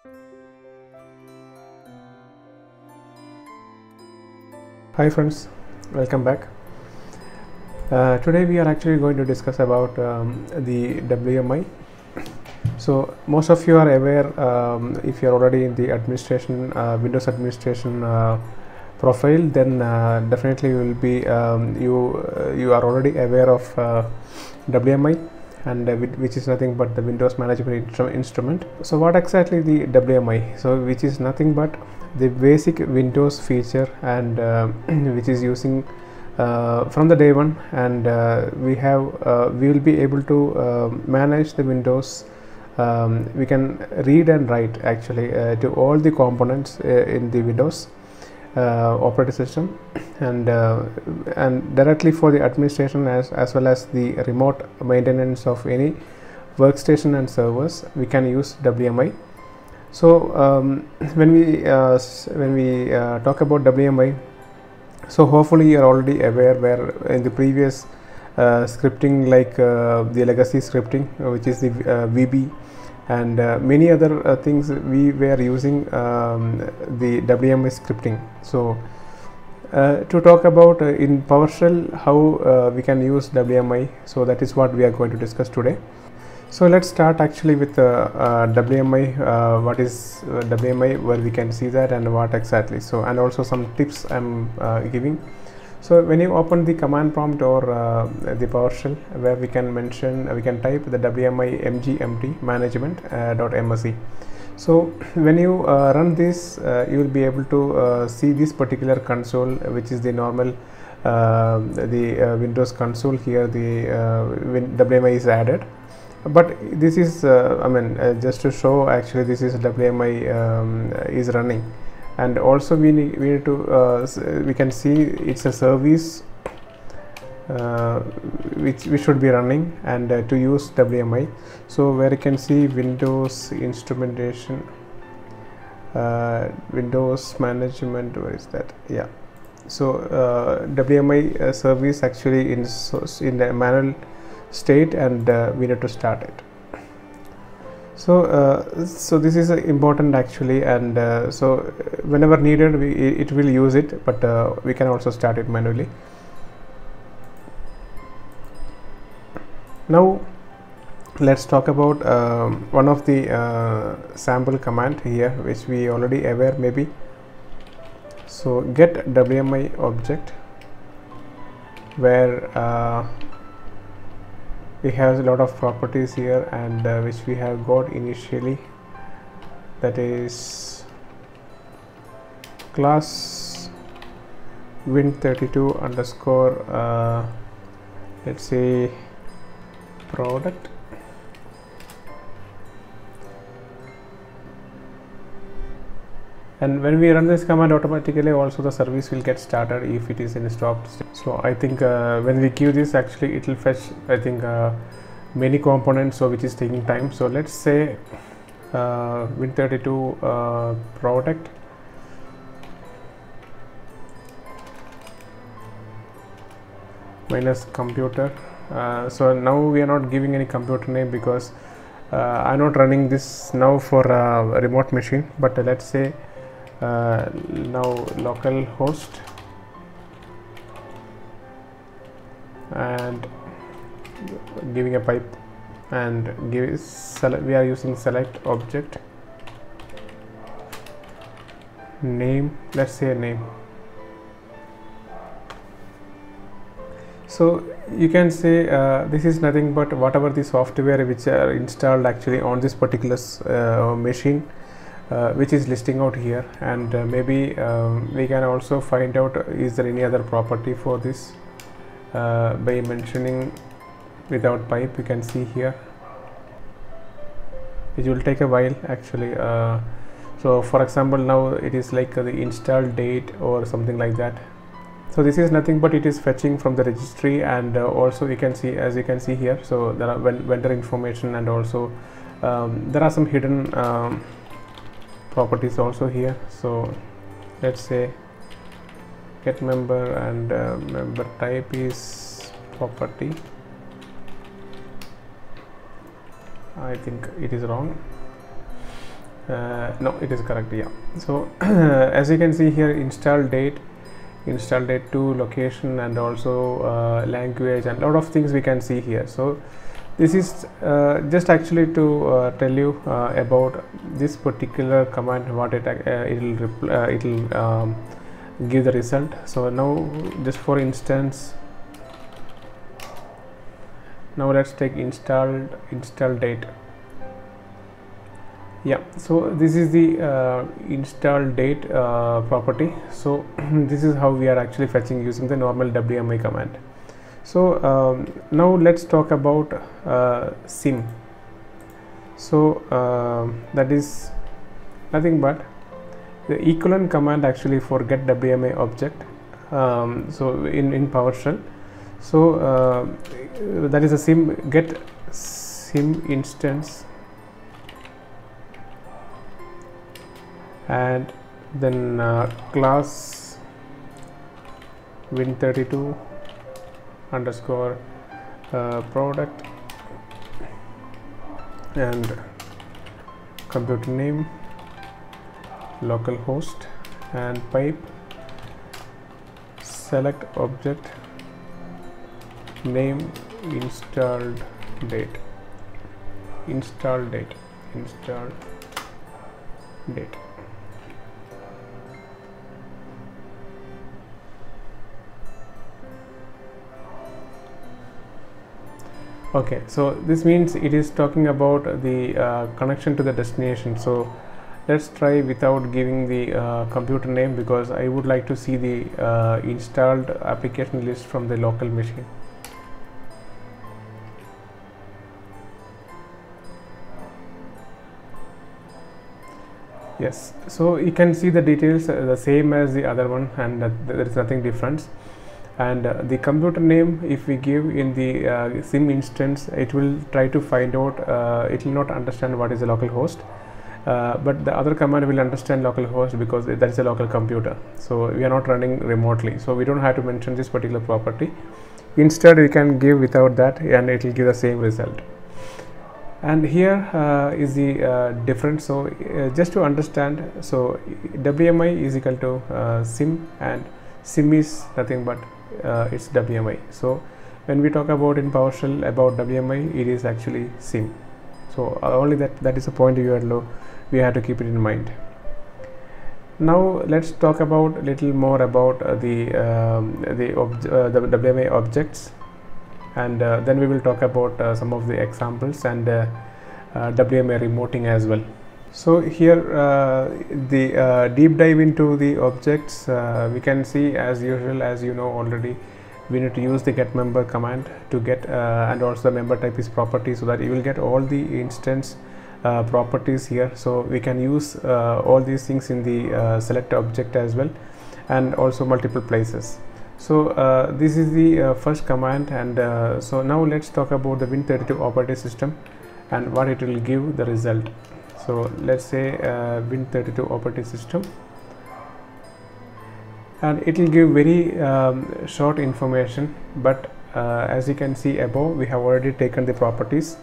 Hi friends, welcome back. Today we are actually going to discuss about the WMI. So most of you are aware, if you are already in the administration, Windows administration profile, then definitely you will be you are already aware of WMI, and which is nothing but the Windows Management Instrument. So what exactly the WMI? So which is nothing but the basic Windows feature, and which is using from the day one, and we will be able to manage the Windows. We can read and write actually to all the components in the Windows operating system, and directly for the administration as well as the remote maintenance of any workstation and servers, we can use WMI. So when we talk about WMI, so hopefully you are already aware where in the previous scripting, like the legacy scripting, which is the VB, and many other things, we were using the WMI scripting. So to talk about in PowerShell how we can use WMI, so that is what we are going to discuss today. So let's start actually with WMI. What is WMI, where we can see that and what exactly. So, and also some tips I'm giving. So when you open the command prompt or the PowerShell, where we can type the WMI mgmt management.msc. So when you run this, you will be able to see this particular console, which is the normal Windows console. Here the WMI is added, but this is just to show, actually this is WMI is running, and also we need to we can see it's a service which we should be running, and to use WMI. So where you can see Windows instrumentation, Windows management, where is that? Yeah. So WMI service actually in the manual state, and we need to start it. So so this is important actually, and so whenever needed it will use it, but we can also start it manually. Now let's talk about one of the sample command here, which we already aware maybe. So get WMI object, where we have a lot of properties here, and which we have got initially, that is class win32 underscore let's say product, and when we run this command, automatically also the service will get started if it is in a stopped state. So I think when we give this, actually it will fetch, I think many components, so which is taking time. So let's say win32 product minus computer. So now we are not giving any computer name, because I'm not running this now for a remote machine, but let's say now local host, and giving a pipe, and we are using select object name, let's say a name. So you can say this is nothing but whatever the software which are installed actually on this particular machine, which is listing out here, and maybe we can also find out is there any other property for this by mentioning without pipe. You can see here it will take a while actually. So for example, now it is like the install date or something like that. So this is nothing but it is fetching from the registry, and also you can see, as you can see here, so there are vendor information, and also there are some hidden properties also here. So let's say get member, and member type is property. I think it is wrong. No, it is correct. Yeah. So as you can see here, install date to location, and also language, and a lot of things we can see here. So this is just actually to tell you about this particular command, what it will give the result. So now, just for instance, now let's take install date. Yeah, so this is the install date property. So this is how we are actually fetching using the normal WMI command. So now let's talk about sim. So that is nothing but the equivalent command actually for get WMI object. So in PowerShell. So that is a get sim instance, and then class win32 underscore product, and computer name localhost, and pipe select object name installed date. Okay, so this means it is talking about the connection to the destination. So let's try without giving the computer name, because I would like to see the installed application list from the local machine. Yes, so you can see the details the same as the other one, and there is nothing different. And the computer name, if we give in the sim instance, it will try to find out, it will not understand what is a local host, but the other command will understand local host, because that is a local computer. So we are not running remotely, so we don't have to mention this particular property. Instead, we can give without that, and it will give the same result. And here is the difference. So just to understand, so WMI is equal to sim, and sim is nothing but it's WMI. So when we talk about in PowerShell about WMI, it is actually sim. So only that is a point we have to keep it in mind. Now let's talk about little more about the WMI objects, and then we will talk about some of the examples, and WMI remoting as well. So here the deep dive into the objects, we can see, as usual, as you know already, we need to use the get member command to get and also the member type is property, so that you will get all the instance properties here. So we can use all these things in the select object as well, and also multiple places. So this is the first command, and so now let's talk about the Win32 operating system and what it will give the result. So let's say Win32 operating system, and it will give very short information, but as you can see above, we have already taken the properties,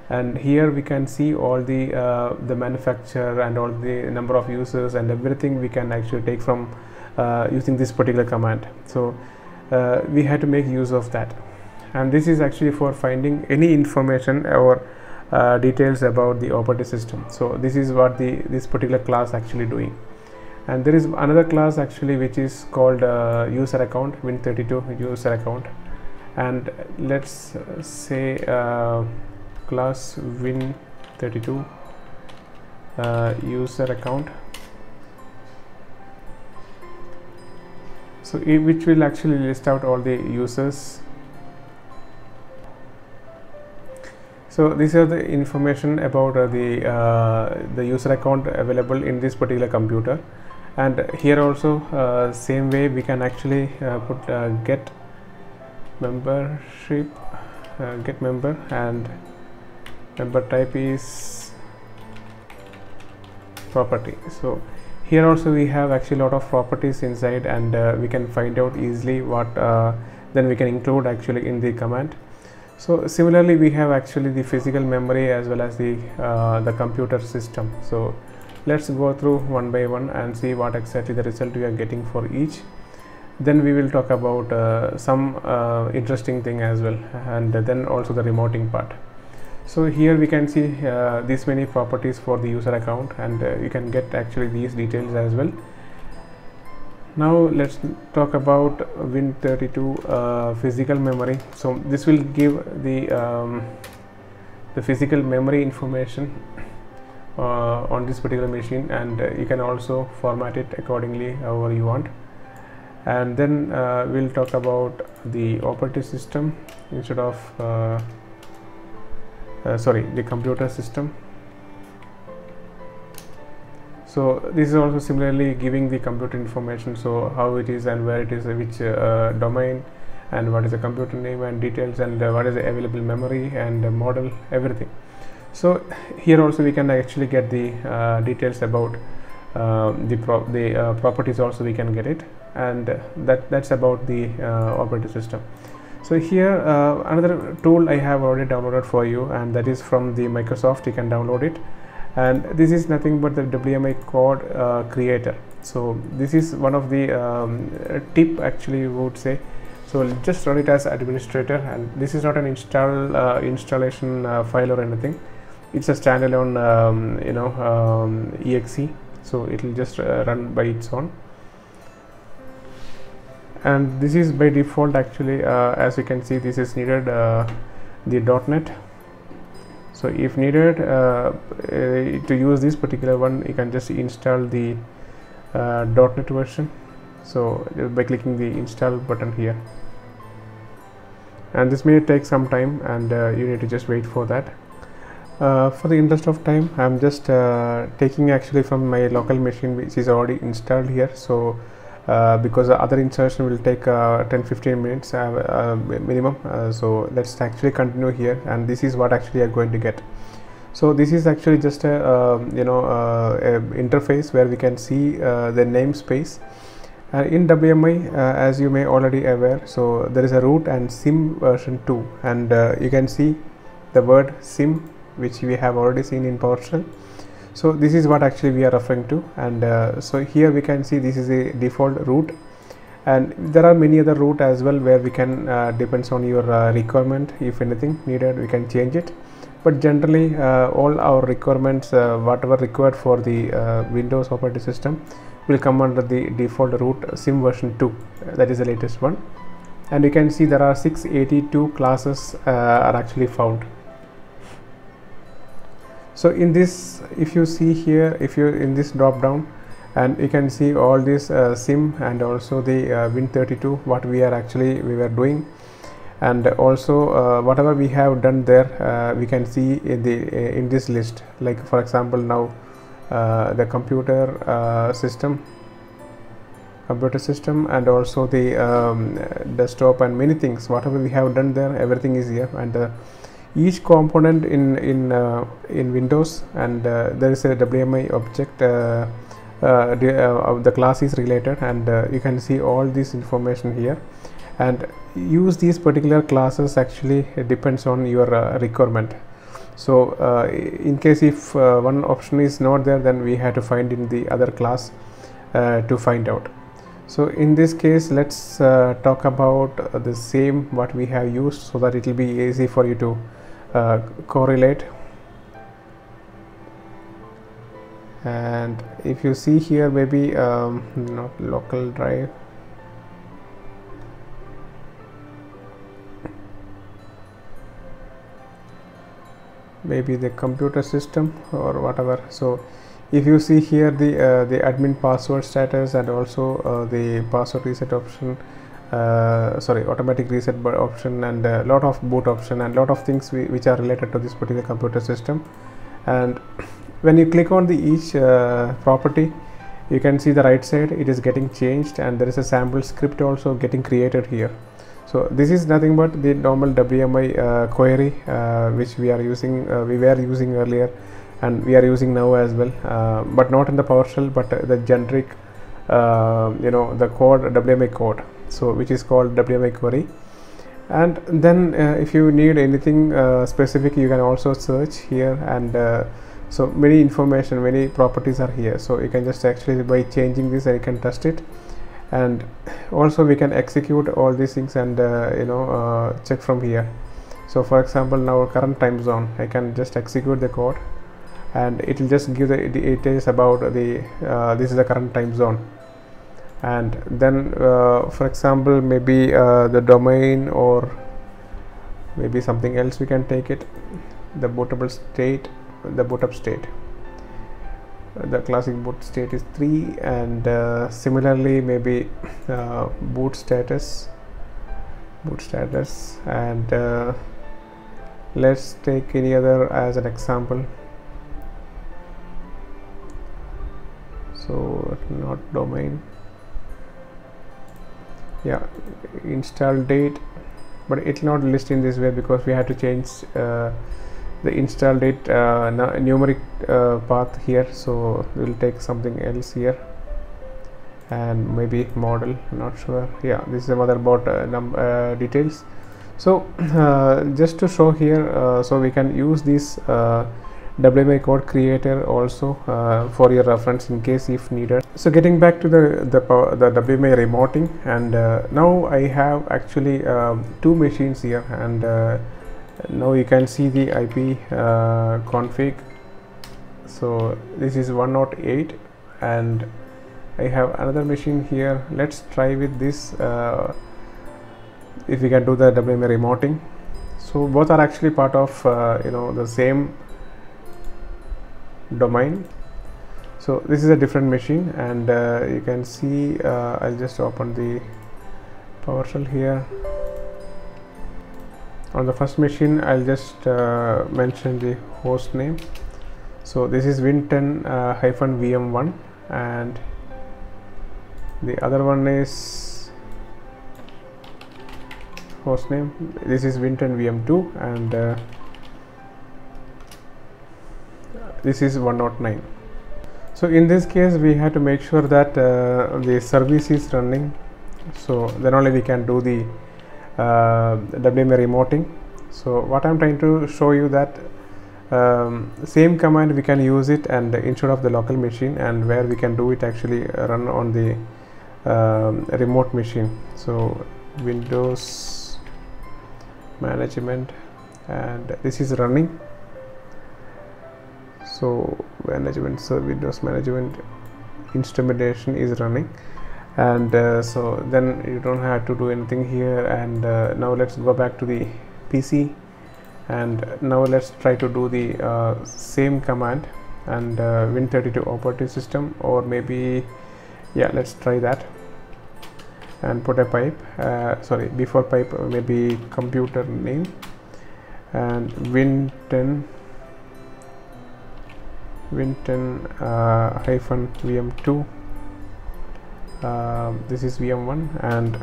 and here we can see all the manufacturer and all the number of users and everything we can actually take from using this particular command. So we had to make use of that, and this is actually for finding any information or details about the operating system. So this is what this particular class actually doing. And there is another class actually which is called user account, Win32 user account, and let's say class Win32 user account, so which will actually list out all the users. So these are the information about the user account available in this particular computer, and here also same way we can actually put get membership, get member, and member type is property. So here also we have actually a lot of properties inside, and we can find out easily what then we can include actually in the command. So similarly, we have actually the physical memory as well as the computer system. So let's go through one by one and see what exactly the result we are getting for each. Then we will talk about some interesting thing as well, and then also the remoting part. So here we can see these many properties for the user account, and you can get actually these details as well. Now let's talk about Win32 physical memory. So this will give the physical memory information on this particular machine, and you can also format it accordingly however you want. And then we'll talk about the operating system instead of the computer system. So this is also similarly giving the computer information, so how it is and where it is, which domain, and what is the computer name and details, and what is the available memory and model, everything. So here also we can actually get the details about the properties also we can get it, and that's about the operating system. So here another tool I have already downloaded for you, and that is from the Microsoft. You can download it, and this is nothing but the WMI code creator. So this is one of the tip actually you would say. So just run it as administrator, and this is not an installation file or anything. It's a standalone exe, so it will just run by its own. And this is by default actually, as you can see, this is needed the .NET. So if needed to use this particular one, you can just install the .NET version, so by clicking the install button here. And this may take some time, and you need to just wait for that. For the interest of time, I'm just taking actually from my local machine, which is already installed here. So because the other insertion will take 10-15 minutes minimum, so let's actually continue here, and this is what actually you're going to get. So this is actually just a interface where we can see the namespace in WMI, as you may already aware. So there is a root and sim version 2, and you can see the word sim, which we have already seen in PowerShell. So this is what actually we are referring to, and so here we can see this is a default root, and there are many other root as well where we can depends on your requirement. If anything needed, we can change it, but generally all our requirements, whatever required for the Windows operating system, will come under the default root sim version 2. That is the latest one, and you can see there are 682 classes are actually found. So in this, if you see here, if you in this drop down, and you can see all this sim and also the Win32, what we were doing, and also whatever we have done there, we can see in this list. Like for example, now the computer system, and also the desktop, and many things, whatever we have done there, everything is here. And each component in Windows, and there is a WMI object, the class is related, and you can see all this information here, and use these particular classes actually depends on your requirement. So in case if one option is not there, then we have to find in the other class to find out. So in this case, let's talk about the same what we have used, so that it will be easy for you to correlate. And if you see here, maybe not local drive, maybe the computer system or whatever. So if you see here the admin password status, and also the password reset option, automatic reset option, and a lot of boot option, and lot of things which are related to this particular computer system. And when you click on the each property, you can see the right side, it is getting changed, and there is a sample script also getting created here. So this is nothing but the normal WMI query which we were using earlier, and we are using now as well, but not in the PowerShell, but the generic the code, WMI code, so which is called WMI query. And then if you need anything specific, you can also search here, and so many information, many properties are here. So you can just actually, by changing this, you can test it, and also we can execute all these things and check from here. So for example, now current time zone, I can just execute the code, and it will just give the details about the this is the current time zone. And then for example, maybe the domain, or maybe something else, we can take it, the bootable state, the boot up state. The classic boot state is 3, and similarly maybe boot status, and let's take any other as an example. So not domain, yeah, install date, but it will not list in this way because we have to change the install date numeric path here. So we'll take something else here, and maybe model, not sure. Yeah, this is the motherboard details. So just to show here, so we can use this WMI code creator also for your reference in case if needed. So getting back to the WMI remoting, and now I have actually 2 machines here, and now you can see the IP config. So this is 108, and I have another machine here. Let's try with this if we can do the WMI remoting. So both are actually part of the same domain. So this is a different machine, and you can see I'll just open the PowerShell here. On the first machine, I'll just mention the host name. So this is win10-vm1, and the other one is host name. This is win10-vm2, and this is 109. So in this case, we have to make sure that the service is running, so then only we can do the WMI remoting. So what I'm trying to show you that same command we can use it, and instead of the local machine, and where we can do it actually run on the remote machine. So Windows management, and this is running. So management, so Windows management instrumentation is running, and so then you don't have to do anything here. And now let's go back to the PC, and now let's try to do the same command, and Win32 operating system, or maybe, yeah, let's try that, and put a pipe, sorry, before pipe maybe computer name, and Win10-vm2, this is VM1, and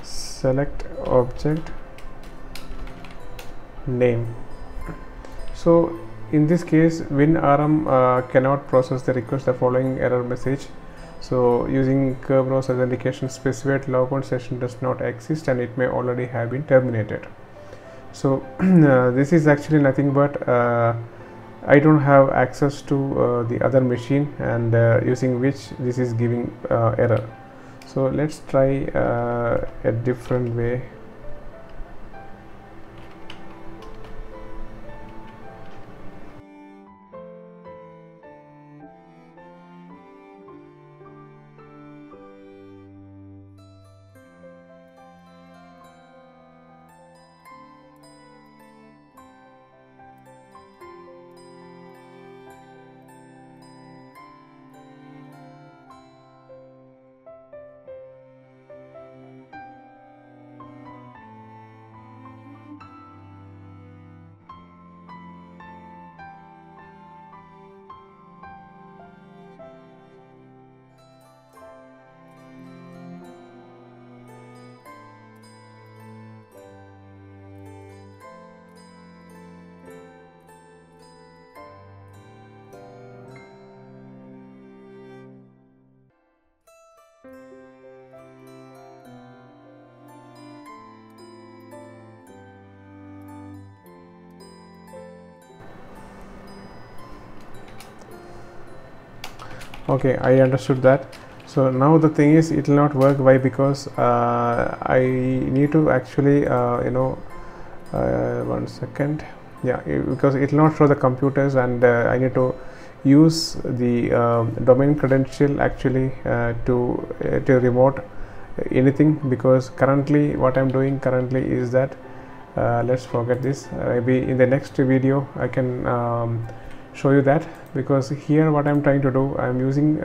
select object name. So in this case, WinRM cannot process the request, the following error message. So using Kerberos authentication, specified logout session does not exist, and it may already have been terminated. So this is actually nothing but I don't have access to the other machine, and using which this is giving error. So let's try a different way. Okay, I understood that. So now the thing is, it will not work. Why? Because I need to actually one second. Yeah, because it will not show the computers, and I need to use the domain credential actually to remote anything, because currently what I'm doing currently is that let's forget this. Maybe in the next video I can show you that, because here what I'm trying to do, I'm using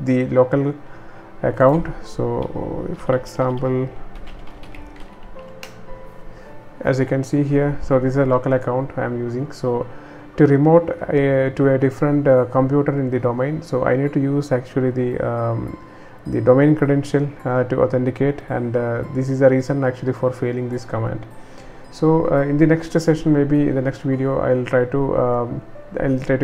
the local account. So for example, as you can see here, so this is a local account I'm using. So to remote to a different computer in the domain, so I need to use actually the domain credential to authenticate, and this is the reason actually for failing this command. So in the next session, maybe in the next video, I'll try to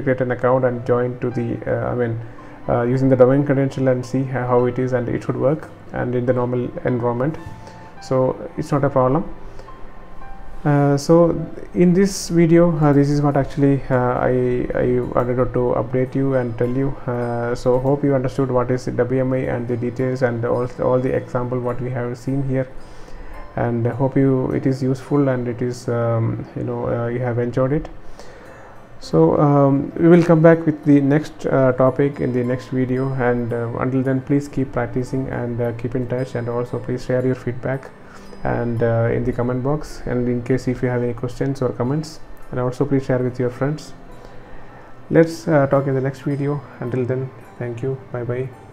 create an account and join to the using the domain credential and see how it is, and it should work and in the normal environment, so it's not a problem. So in this video, this is what actually I wanted to update you and tell you. So hope you understood what is WMI and the details, and also all the example what we have seen here, and hope it is useful, and it is you have enjoyed it. So we will come back with the next topic in the next video, and until then, please keep practicing and keep in touch, and also please share your feedback and in the comment box, and in case if you have any questions or comments, and also please share with your friends. Let's talk in the next video. Until then, thank you, bye bye.